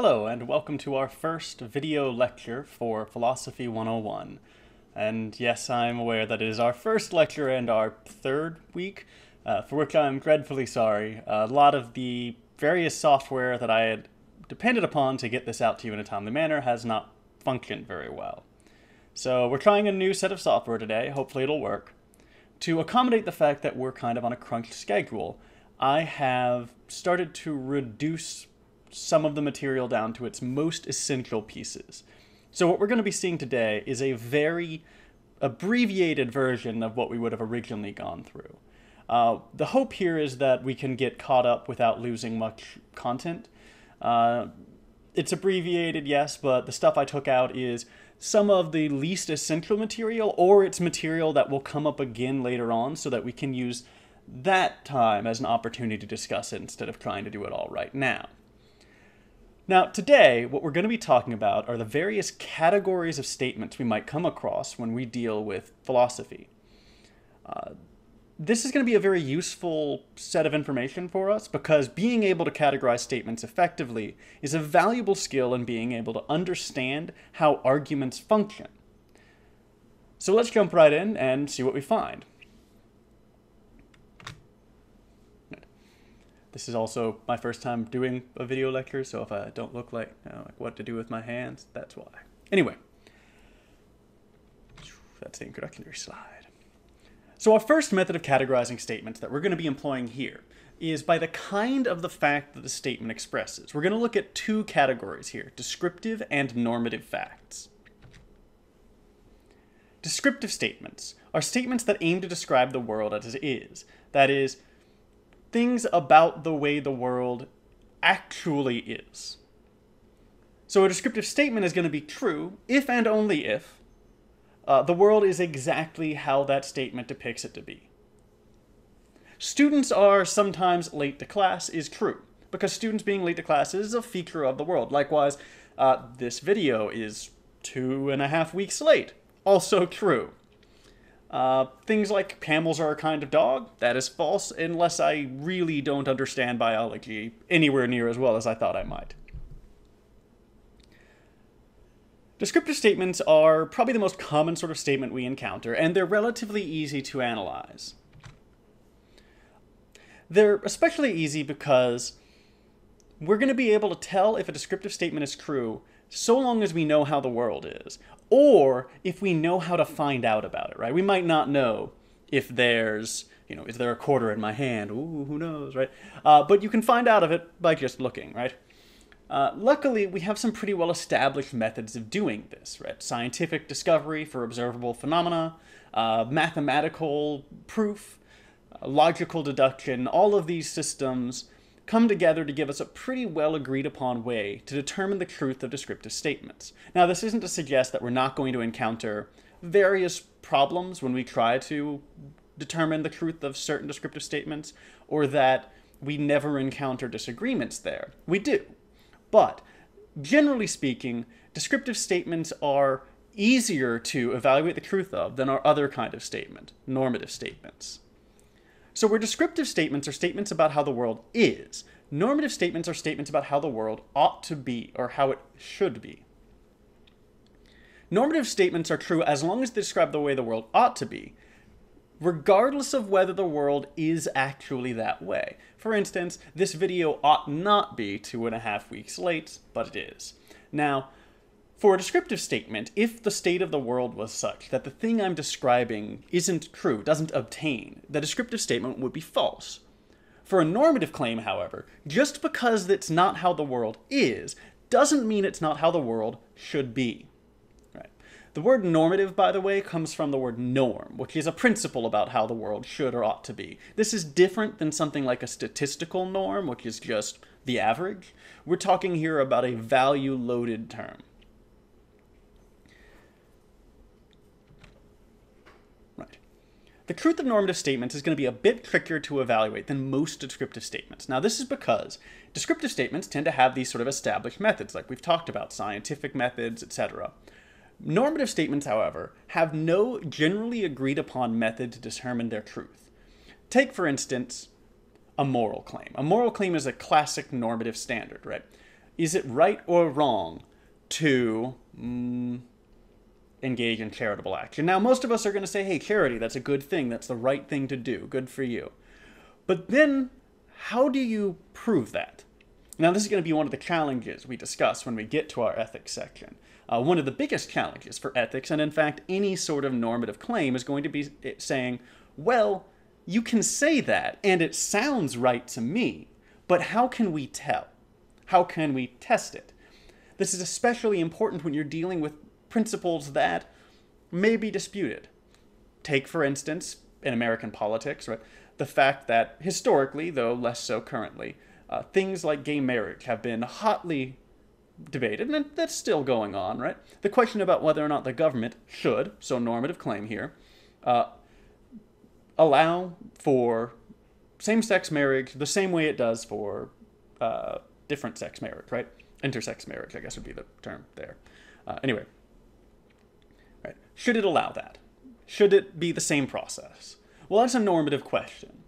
Hello, and welcome to our first video lecture for Philosophy 101. And yes, I'm aware that it is our first lecture and our third week, for which I'm dreadfully sorry. A lot of the various software that I had depended upon to get this out to you in a timely manner has not functioned very well. So we're trying a new set of software today, hopefully it'll work. To accommodate the fact that we're kind of on a crunched schedule, I have started to reduce some of the material down to its most essential pieces. So what we're going to be seeing today is a very abbreviated version of what we would have originally gone through. The hope here is that we can get caught up without losing much content. It's abbreviated, yes, but the stuff I took out is some of the least essential material, or it's material that will come up again later on so that we can use that time as an opportunity to discuss it instead of trying to do it all right now. Now, today, what we're going to be talking about are the various categories of statements we might come across when we deal with philosophy. This is going to be a very useful set of information for us because being able to categorize statements effectively is a valuable skill in being able to understand how arguments function. So let's jump right in and see what we find. This is also my first time doing a video lecture, so if I don't look like what to do with my hands, that's why. Anyway, that's the introductory slide. So our first method of categorizing statements that we're going to be employing here is by the kind of the fact that the statement expresses. We're going to look at two categories here, descriptive and normative facts. Descriptive statements are statements that aim to describe the world as it is. That is, things about the way the world actually is. So a descriptive statement is going to be true if and only if the world is exactly how that statement depicts it to be. Students are sometimes late to class is true, because students being late to class is a feature of the world. Likewise, this video is 2.5 weeks late. Also true. Things like camels are a kind of dog, that is false unless I really don't understand biology anywhere near as well as I thought I might. Descriptive statements are probably the most common sort of statement we encounter, and they're relatively easy to analyze. They're especially easy because we're going to be able to tell if a descriptive statement is true so long as we know how the world is, or if we know how to find out about it, right? We might not know if there's, is there a quarter in my hand? Ooh, who knows, right? But you can find out of it by just looking, right? Luckily, we have some pretty well-established methods of doing this, right? Scientific discovery for observable phenomena, mathematical proof, logical deduction, all of these systems come together to give us a pretty well agreed upon way to determine the truth of descriptive statements. Now, this isn't to suggest that we're not going to encounter various problems when we try to determine the truth of certain descriptive statements, or that we never encounter disagreements there. We do. But generally speaking, descriptive statements are easier to evaluate the truth of than our other kind of statement, normative statements. So where descriptive statements are statements about how the world is, normative statements are statements about how the world ought to be, or how it should be. Normative statements are true as long as they describe the way the world ought to be, regardless of whether the world is actually that way. For instance, this video ought not be 2.5 weeks late, but it is. Now, for a descriptive statement, if the state of the world was such that the thing I'm describing isn't true, doesn't obtain, the descriptive statement would be false. For a normative claim, however, just because it's not how the world is, doesn't mean it's not how the world should be. Right? The word normative, by the way, comes from the word norm, which is a principle about how the world should or ought to be. This is different than something like a statistical norm, which is just the average. We're talking here about a value-loaded term. The truth of normative statements is going to be a bit trickier to evaluate than most descriptive statements. Now, this is because descriptive statements tend to have these sort of established methods, like we've talked about, scientific methods, etc. Normative statements, however, have no generally agreed upon method to determine their truth. Take, for instance, a moral claim. A moral claim is a classic normative standard, right? is it right or wrong to engage in charitable action? Now, most of us are going to say, hey, charity, that's a good thing. That's the right thing to do. Good for you. But then, how do you prove that? Now, this is going to be one of the challenges we discuss when we get to our ethics section. One of the biggest challenges for ethics, and in fact, any sort of normative claim, is going to be saying, well, you can say that, and it sounds right to me, but how can we tell? How can we test it? This is especially important when you're dealing with principles that may be disputed. Take, for instance, in American politics, right, the fact that historically, though less so currently, things like gay marriage have been hotly debated, and that's still going on, right? The question about whether or not the government should, so normative claim here, allow for same-sex marriage the same way it does for different sex marriage, right? Intersex marriage, I guess would be the term there. Anyway, right? Should it allow that? Should it be the same process? Well, that's a normative question.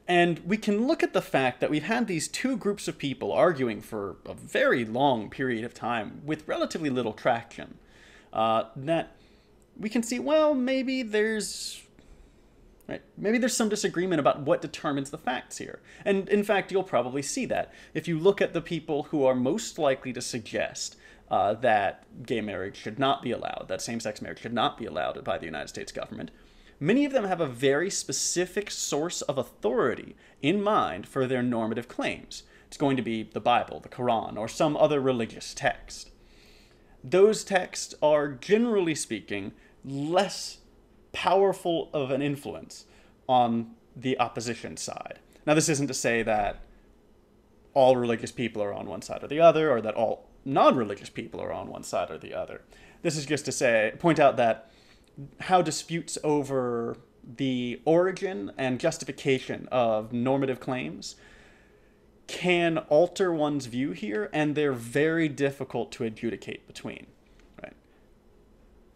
And we can look at the fact that we've had these two groups of people arguing for a very long period of time with relatively little traction. That we can see, well, maybe there's some disagreement about what determines the facts here. And in fact, you'll probably see that if you look at the people who are most likely to suggest that gay marriage should not be allowed, that same-sex marriage should not be allowed by the United States government. Many of them have a very specific source of authority in mind for their normative claims. It's going to be the Bible, the Quran, or some other religious text. Those texts are, generally speaking, less powerful of an influence on the opposition side. Now, this isn't to say that all religious people are on one side or the other, or that all non-religious people are on one side or the other. This is just to point out that how disputes over the origin and justification of normative claims can alter one's view here, and they're very difficult to adjudicate between. Right?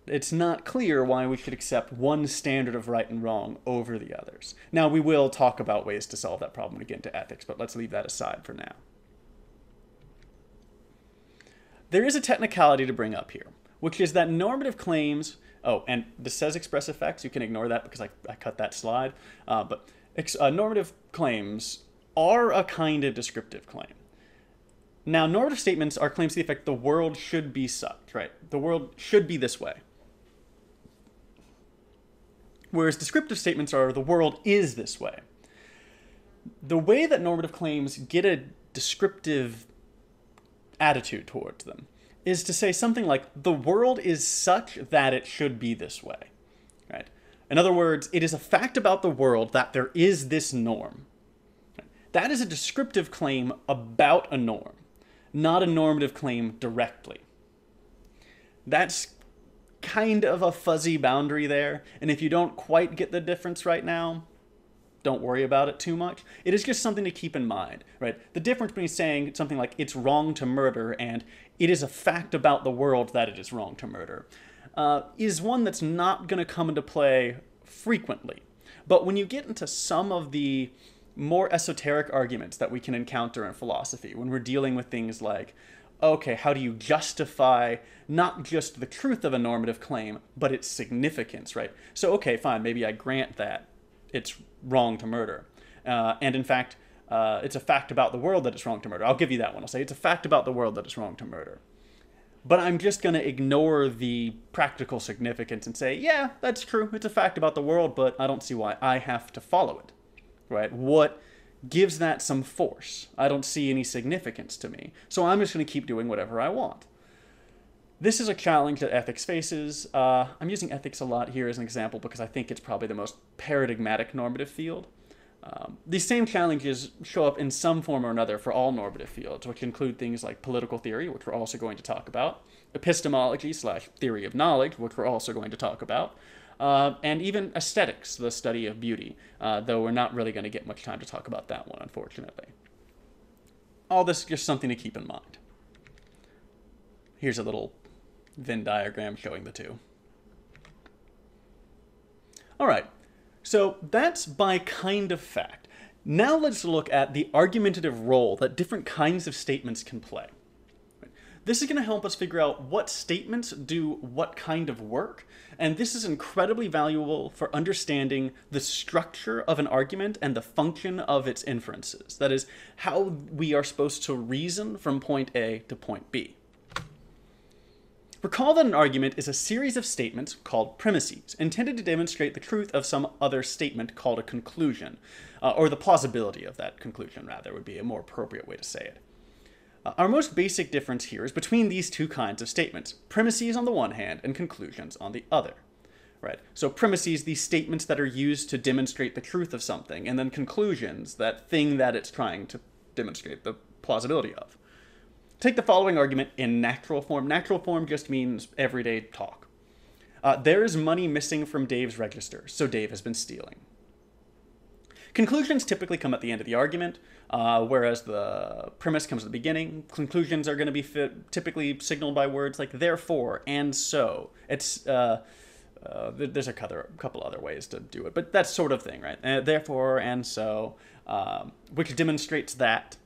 It's not clear why we should accept one standard of right and wrong over the others. Now, we will talk about ways to solve that problem when we get into ethics, but let's leave that aside for now. There is a technicality to bring up here, which is that normative claims... Oh, and this says express effects. You can ignore that because I cut that slide. But normative claims are a kind of descriptive claim. Now, normative statements are claims to the effect the world should be such, right? The world should be this way. Whereas descriptive statements are the world is this way. The way that normative claims get a descriptive attitude towards them is to say something like, the world is such that it should be this way, right? In other words, it is a fact about the world that there is this norm. That is a descriptive claim about a norm, not a normative claim directly. That's kind of a fuzzy boundary there, and if you don't quite get the difference right now, don't worry about it too much. It is just something to keep in mind, right? The difference between saying something like, it's wrong to murder, and it is a fact about the world that it is wrong to murder, is one that's not going to come into play frequently. But when you get into some of the more esoteric arguments that we can encounter in philosophy, when we're dealing with things like, okay, how do you justify not just the truth of a normative claim, but its significance, right? So, okay, fine, maybe I grant that it's wrong to murder. And in fact, it's a fact about the world that it's wrong to murder. I'll give you that one. I'll say it's a fact about the world that it's wrong to murder. But I'm just going to ignore the practical significance and say, yeah, that's true. It's a fact about the world, but I don't see why I have to follow it. Right? What gives that some force? I don't see any significance to me. So I'm just going to keep doing whatever I want. This is a challenge that ethics faces. I'm using ethics a lot here as an example because I think it's probably the most paradigmatic normative field. These same challenges show up in some form or another for all normative fields, which include things like political theory, which we're also going to talk about, epistemology / theory of knowledge, which we're also going to talk about, and even aesthetics, the study of beauty, though we're not really going to get much time to talk about that one, unfortunately. All this is just something to keep in mind. Here's a little Venn diagram showing the two. All right, so that's by kind of fact. Now let's look at the argumentative role that different kinds of statements can play. This is going to help us figure out what statements do what kind of work, and this is incredibly valuable for understanding the structure of an argument and the function of its inferences. That is, how we are supposed to reason from point A to point B. Recall that an argument is a series of statements called premises, intended to demonstrate the truth of some other statement called a conclusion, or the plausibility of that conclusion, rather, would be a more appropriate way to say it. Our most basic difference here is between these two kinds of statements, premises on the one hand and conclusions on the other. Right? So premises, these statements that are used to demonstrate the truth of something, and then conclusions, that thing that it's trying to demonstrate the plausibility of. Take the following argument in natural form. Natural form just means everyday talk. There is money missing from Dave's register, so Dave has been stealing. Conclusions typically come at the end of the argument, whereas the premise comes at the beginning. Conclusions are going to be typically signaled by words like therefore and so. It's there's a couple other ways to do it, but that sort of thing, right? Therefore and so, which demonstrates that.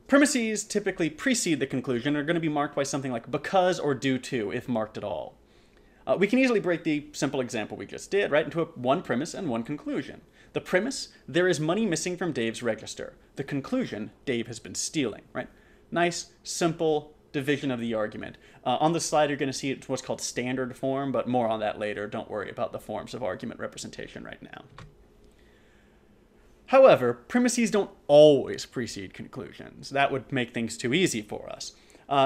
Premises typically precede the conclusion and are going to be marked by something like because or due to, if marked at all. We can easily break the simple example we just did, right, into one premise and one conclusion. The premise, there is money missing from Dave's register. The conclusion, Dave has been stealing, right? Nice, simple division of the argument. On the slide, you're going to see it's what's called standard form, but more on that later. Don't worry about the forms of argument representation right now. However, premises don't always precede conclusions. That would make things too easy for us.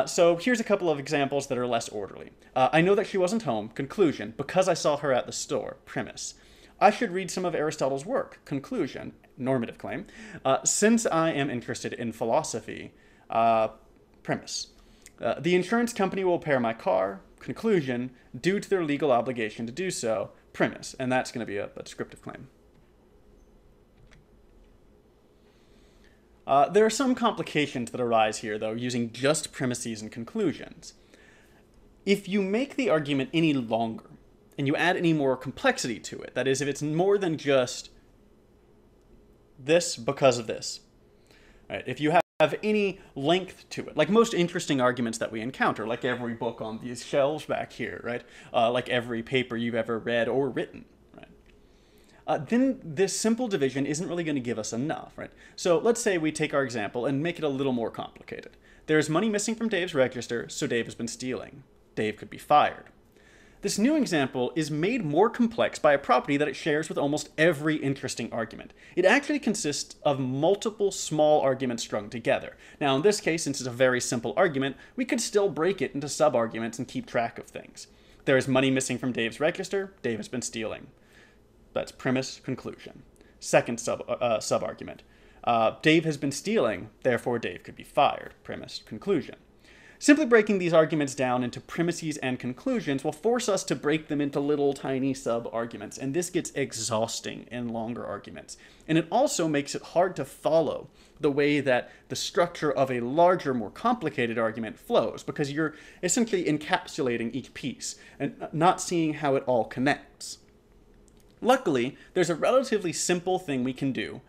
So here's a couple of examples that are less orderly. I know that she wasn't home. Conclusion, because I saw her at the store. Premise. I should read some of Aristotle's work. Conclusion, normative claim. Since I am interested in philosophy. Premise. The insurance company will repair my car. Conclusion, due to their legal obligation to do so. Premise. And that's going to be a descriptive claim. There are some complications that arise here, though, using just premises and conclusions. If you make the argument any longer, and you add any more complexity to it, that is, if it's more than just this because of this, right? If you have any length to it, like most interesting arguments that we encounter, like every book on these shelves back here, right? Like every paper you've ever read or written, then this simple division isn't really going to give us enough, right? So let's say we take our example and make it a little more complicated. There's money missing from Dave's register, so Dave has been stealing. Dave could be fired. This new example is made more complex by a property that it shares with almost every interesting argument. It actually consists of multiple small arguments strung together. Now, in this case, since it's a very simple argument, we could still break it into sub-arguments and keep track of things. There is money missing from Dave's register, Dave has been stealing. That's premise, conclusion. Second sub-argument. Dave has been stealing, therefore Dave could be fired. Premise, conclusion. Simply breaking these arguments down into premises and conclusions will force us to break them into little tiny sub-arguments, and this gets exhausting in longer arguments. And it also makes it hard to follow the way that the structure of a larger, more complicated argument flows, because you're essentially encapsulating each piece and not seeing how it all connects. Luckily, there's a relatively simple thing we can do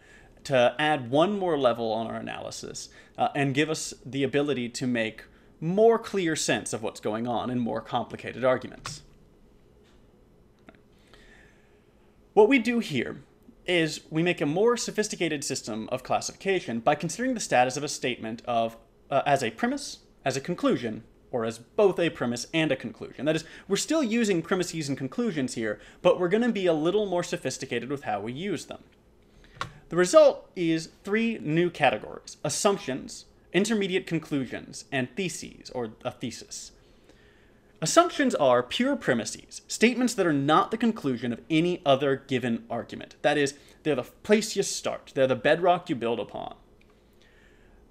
to add one more level on our analysis and give us the ability to make more clear sense of what's going on in more complicated arguments. What we do here is we make a more sophisticated system of classification by considering the status of a statement as a premise, as a conclusion, or as both a premise and a conclusion. That is, we're still using premises and conclusions here, but we're going to be a little more sophisticated with how we use them. The result is three new categories: assumptions, intermediate conclusions, and theses, or a thesis. Assumptions are pure premises, statements that are not the conclusion of any other given argument. That is, they're the place you start, they're the bedrock you build upon.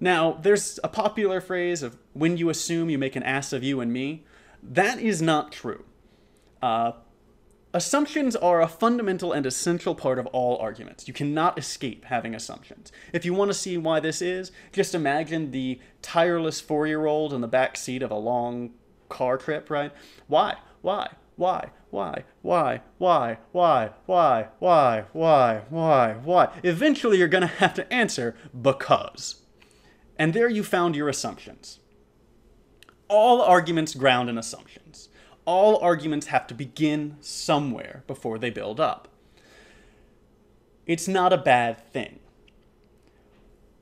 Now, there's a popular phrase of, when you assume you make an ass of you and me. That is not true. Assumptions are a fundamental and essential part of all arguments. You cannot escape having assumptions. If you want to see why this is, just imagine the tireless 4-year-old in the back seat of a long car trip, right? Why? Eventually you're going to have to answer because. And there you found your assumptions. all arguments ground in assumptions. All arguments have to begin somewhere before they build up. It's not a bad thing.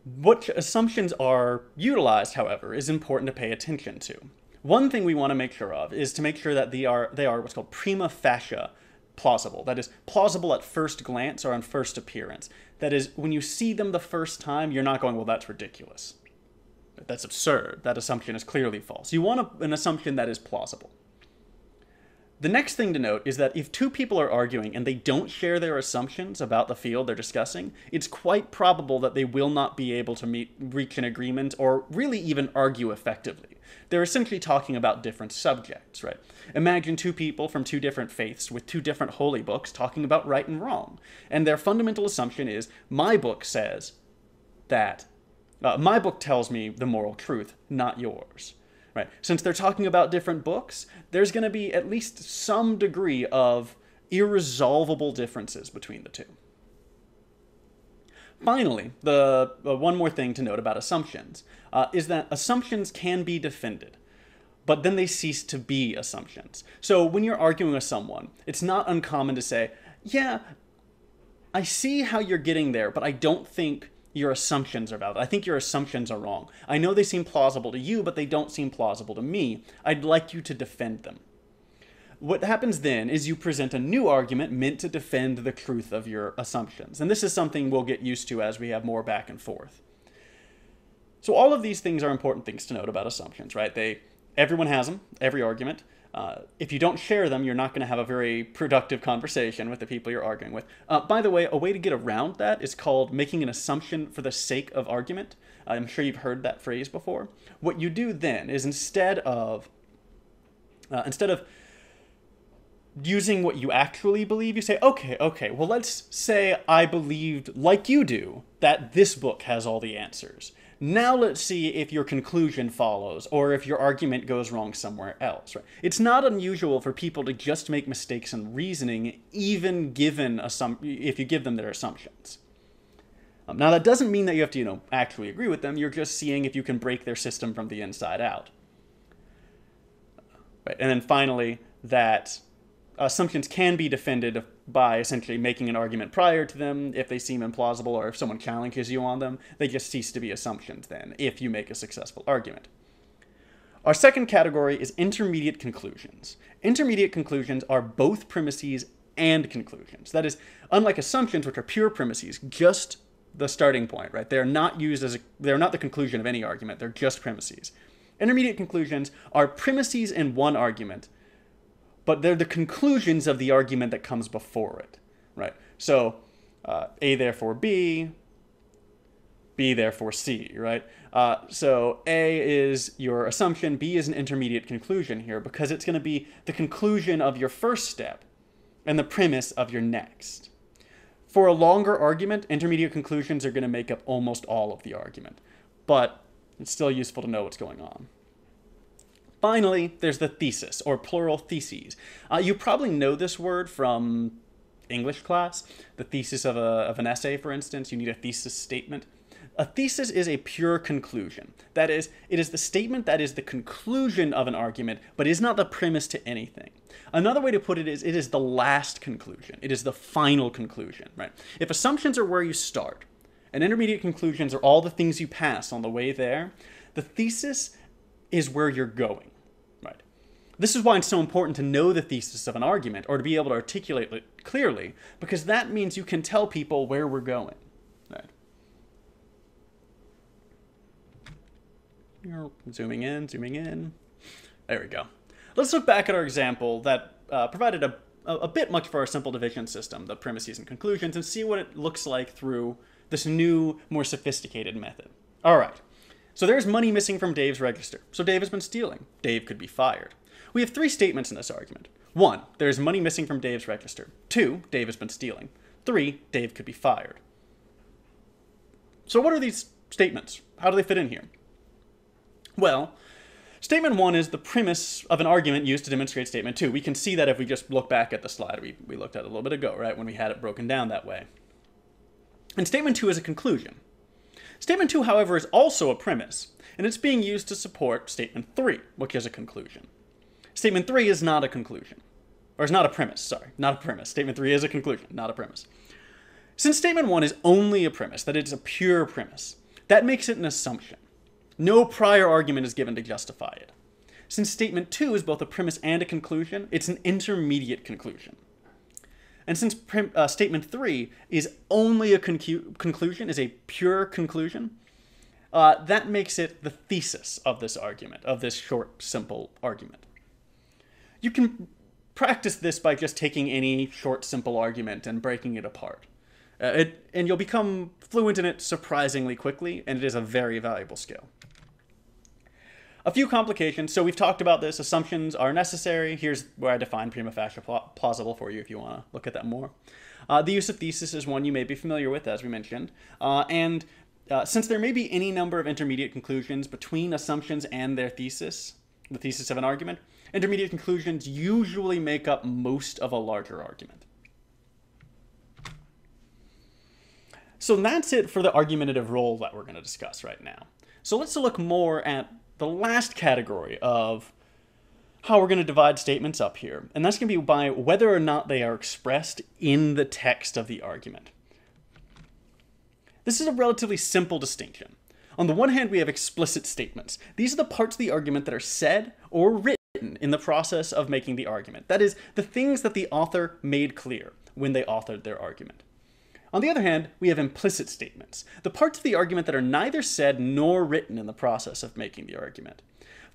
What assumptions are utilized, however, is important to pay attention to. One thing we want to make sure of is to make sure that they are what's called prima facie plausible. That is, plausible at first glance or on first appearance. That is, when you see them the first time, you're not going, well, that's ridiculous. That's absurd. That assumption is clearly false. You want an assumption that is plausible. The next thing to note is that if two people are arguing and they don't share their assumptions about the field they're discussing, it's quite probable that they will not be able to reach an agreement or really even argue effectively. They're essentially talking about different subjects, right? Imagine two people from two different faiths with two different holy books talking about right and wrong. And their fundamental assumption is, my book says that, my book tells me the moral truth, not yours. Right. Since they're talking about different books, there's going to be at least some degree of irresolvable differences between the two. Finally, the one more thing to note about assumptions is that assumptions can be defended, but then they cease to be assumptions. So when you're arguing with someone, it's not uncommon to say, yeah, I see how you're getting there, but I don't think your assumptions are valid. I think your assumptions are wrong. I know they seem plausible to you, but they don't seem plausible to me. I'd like you to defend them. What happens then is you present a new argument meant to defend the truth of your assumptions. And this is something we'll get used to as we have more back and forth. So all of these things are important things to note about assumptions, right? Everyone has them, every argument. If you don't share them, you're not going to have a very productive conversation with the people you're arguing with. By the way, a way to get around that is called making an assumption for the sake of argument. I'm sure you've heard that phrase before. What you do then is instead of using what you actually believe, you say, okay, well, let's say I believed, like you do, that this book has all the answers. Now let's see if your conclusion follows or if your argument goes wrong somewhere else. Right? It's not unusual for people to just make mistakes in reasoning, even given if you give them their assumptions. Now that doesn't mean that you have to, actually agree with them. You're just seeing if you can break their system from the inside out. Right? And then finally, that assumptions can be defended by essentially making an argument prior to them if they seem implausible, or if someone challenges you on them, they just cease to be assumptions then, if you make a successful argument. Our second category is intermediate conclusions. Intermediate conclusions are both premises and conclusions. That is, unlike assumptions, which are pure premises, just the starting point, right? They're not the conclusion of any argument, they're just premises. Intermediate conclusions are premises in one argument, but they're the conclusions of the argument that comes before it, right? So A therefore B, B therefore C, right? So A is your assumption, B is an intermediate conclusion here because it's going to be the conclusion of your first step and the premise of your next. For a longer argument, intermediate conclusions are going to make up almost all of the argument, but it's still useful to know what's going on. Finally, there's the thesis, or plural theses. You probably know this word from English class. The thesis of an essay, for instance, you need a thesis statement. A thesis is a pure conclusion. That is, it is the statement that is the conclusion of an argument, but is not the premise to anything. Another way to put it is the last conclusion. It is the final conclusion, right? If assumptions are where you start, and intermediate conclusions are all the things you pass on the way there, the thesis is where you're going, right? This is why it's so important to know the thesis of an argument, or to be able to articulate it clearly, because that means you can tell people where we're going, right? Zooming in. There we go. Let's look back at our example that provided a bit much for our simple division system, the premises and conclusions, and see what it looks like through this new, more sophisticated method. All right. So there's money missing from Dave's register. So Dave has been stealing. Dave could be fired. We have three statements in this argument. 1, there's money missing from Dave's register. 2, Dave has been stealing. 3, Dave could be fired. So what are these statements? How do they fit in here? Well, statement 1 is the premise of an argument used to demonstrate statement 2. We can see that if we just look back at the slide we looked at a little bit ago, right, when we had it broken down that way. And statement 2 is a conclusion. Statement 2, however, is also a premise. and it's being used to support statement 3, which is a conclusion. Statement 3 is not a conclusion. Or is not a premise, sorry, not a premise. Statement 3 is a conclusion, not a premise. Since statement 1 is only a premise, that it's a pure premise, that makes it an assumption. No prior argument is given to justify it. Since statement 2 is both a premise and a conclusion, it's an intermediate conclusion. And since statement 3 is only a conclusion, is a pure conclusion, that makes it the thesis of this argument, of this short, simple argument. You can practice this by just taking any short, simple argument and breaking it apart. And you'll become fluent in it surprisingly quickly, and it is a very valuable skill. A few complications. So we've talked about this. Assumptions are necessary. Here's where I define prima facie plausible for you if you want to look at that more. The use of thesis is one you may be familiar with, as we mentioned. Since there may be any number of intermediate conclusions between assumptions and their thesis, the thesis of an argument, intermediate conclusions usually make up most of a larger argument. So that's it for the argumentative role that we're going to discuss right now. So let's look more at the last category of how we're going to divide statements up here. And that's going to be by whether or not they are expressed in the text of the argument. This is a relatively simple distinction. On the one hand, we have explicit statements. These are the parts of the argument that are said or written in the process of making the argument. That is, the things that the author made clear when they authored their argument. On the other hand, we have implicit statements, the parts of the argument that are neither said nor written in the process of making the argument.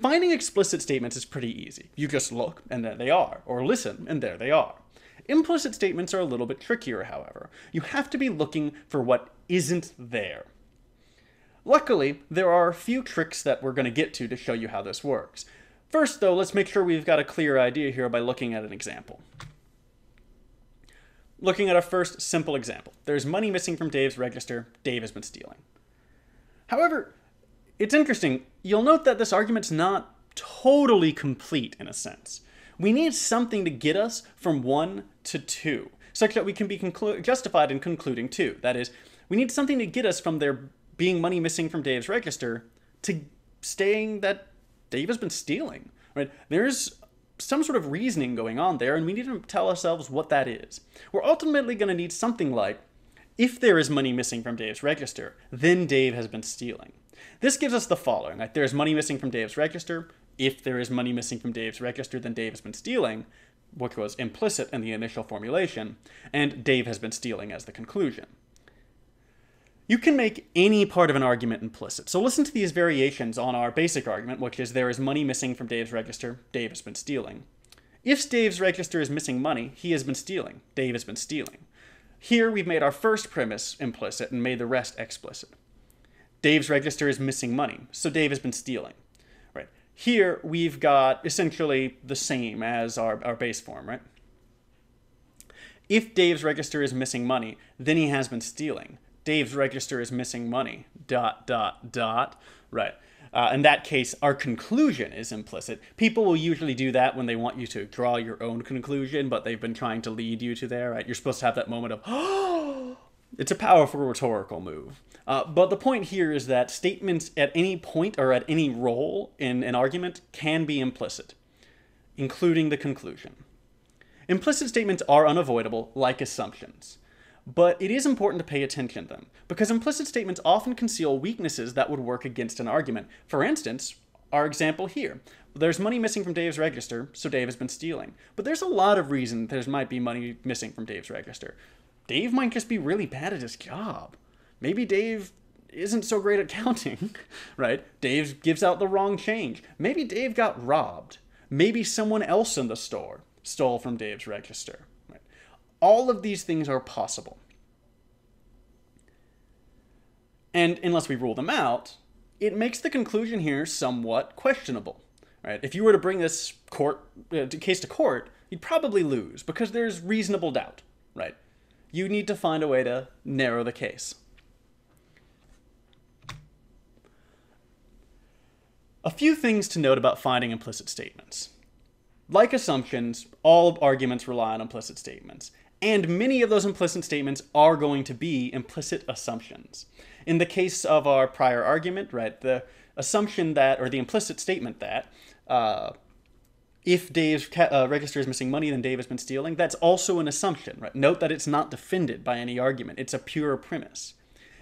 Finding explicit statements is pretty easy. You just look, and there they are, or listen, and there they are. Implicit statements are a little bit trickier, however. You have to be looking for what isn't there. Luckily, there are a few tricks that we're going to get to show you how this works. First, though, let's make sure we've got a clear idea here by looking at an example. Looking at our first simple example. There's money missing from Dave's register. Dave has been stealing. However, it's interesting. You'll note that this argument's not totally complete in a sense. We need something to get us from 1 to 2, such that we can be justified in concluding 2. That is, we need something to get us from there being money missing from Dave's register to saying that Dave has been stealing. Right? There's some sort of reasoning going on there, and we need to tell ourselves what that is. We're ultimately going to need something like, if there is money missing from Dave's register, then Dave has been stealing. This gives us the following. Like, there's money missing from Dave's register. If there is money missing from Dave's register, then Dave has been stealing, which was implicit in the initial formulation, and Dave has been stealing as the conclusion. You can make any part of an argument implicit. So listen to these variations on our basic argument, which is there is money missing from Dave's register, Dave has been stealing. If Dave's register is missing money, he has been stealing, Dave has been stealing. Here we've made our first premise implicit and made the rest explicit. Dave's register is missing money, so Dave has been stealing. Right. Here we've got essentially the same as our base form, right? If Dave's register is missing money, then he has been stealing. Dave's register is missing money, ... Right. In that case, our conclusion is implicit. People will usually do that when they want you to draw your own conclusion, but they've been trying to lead you to there, right? You're supposed to have that moment of, oh! It's a powerful rhetorical move. But the point here is that statements at any point or at any role in an argument can be implicit, including the conclusion. Implicit statements are unavoidable, like assumptions. But it is important to pay attention to them, because implicit statements often conceal weaknesses that would work against an argument. For instance, our example here. There's money missing from Dave's register, so Dave has been stealing. But there's a lot of reason there might be money missing from Dave's register. Dave might just be really bad at his job. Maybe Dave isn't so great at counting, right? Dave gives out the wrong change. Maybe Dave got robbed. Maybe someone else in the store stole from Dave's register. All of these things are possible. And unless we rule them out, it makes the conclusion here somewhat questionable. Right? If you were to bring this case to court, you'd probably lose because there's reasonable doubt. Right? You need to find a way to narrow the case. A few things to note about finding implicit statements. Like assumptions, all arguments rely on implicit statements. And many of those implicit statements are going to be implicit assumptions. In the case of our prior argument, right, assumption that, or the implicit statement that, if Dave's register is missing money, then Dave has been stealing. That's also an assumption, right? Note that it's not defended by any argument. It's a pure premise.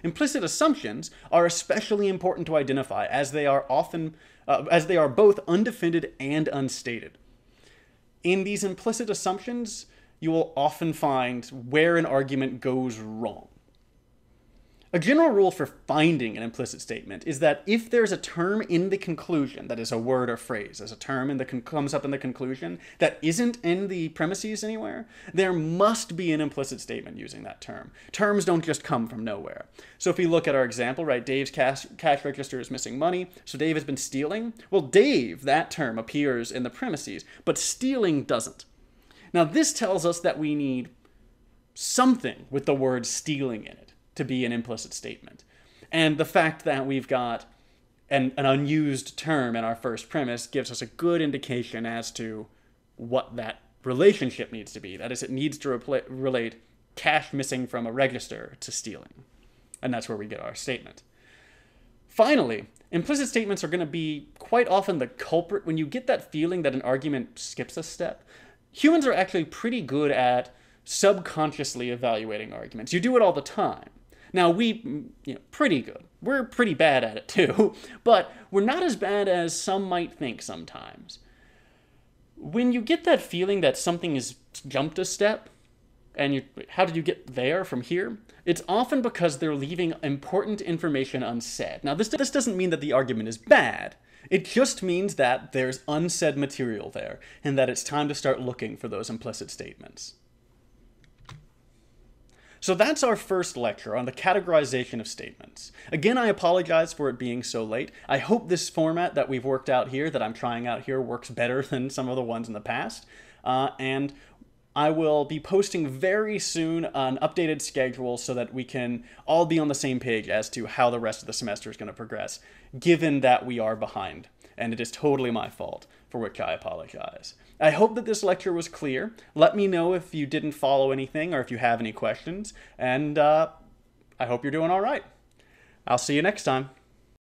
Implicit assumptions are especially important to identify as they are both undefended and unstated. In these implicit assumptions, you will often find where an argument goes wrong. A general rule for finding an implicit statement is that if there's a term in the conclusion, that is a word or phrase, as a term comes up in the conclusion that isn't in the premises anywhere, there must be an implicit statement using that term. Terms don't just come from nowhere. So if we look at our example, right, Dave's cash register is missing money, so Dave has been stealing. Well, Dave, that term appears in the premises, but stealing doesn't. Now this tells us that we need something with the word stealing in it to be an implicit statement. And the fact that we've got an unused term in our first premise gives us a good indication as to what that relationship needs to be. That is, it needs to relate cash missing from a register to stealing. And that's where we get our statement. Finally, implicit statements are going to be quite often the culprit when you get that feeling that an argument skips a step. Humans are actually pretty good at subconsciously evaluating arguments. You do it all the time. Now, pretty good. We're pretty bad at it too, but we're not as bad as some might think sometimes. When you get that feeling that something has jumped a step, and how did you get there from here? It's often because they're leaving important information unsaid. Now, this doesn't mean that the argument is bad. It just means that there's unsaid material there, and that it's time to start looking for those implicit statements. So that's our first lecture on the categorization of statements. Again, I apologize for it being so late. I hope this format that we've worked out here, that I'm trying out here, works better than some of the ones in the past. And I will be posting very soon an updated schedule so that we can all be on the same page as to how the rest of the semester is going to progress, given that we are behind. And it is totally my fault, for which I apologize. I hope that this lecture was clear. Let me know if you didn't follow anything or if you have any questions. And I hope you're doing all right. I'll see you next time.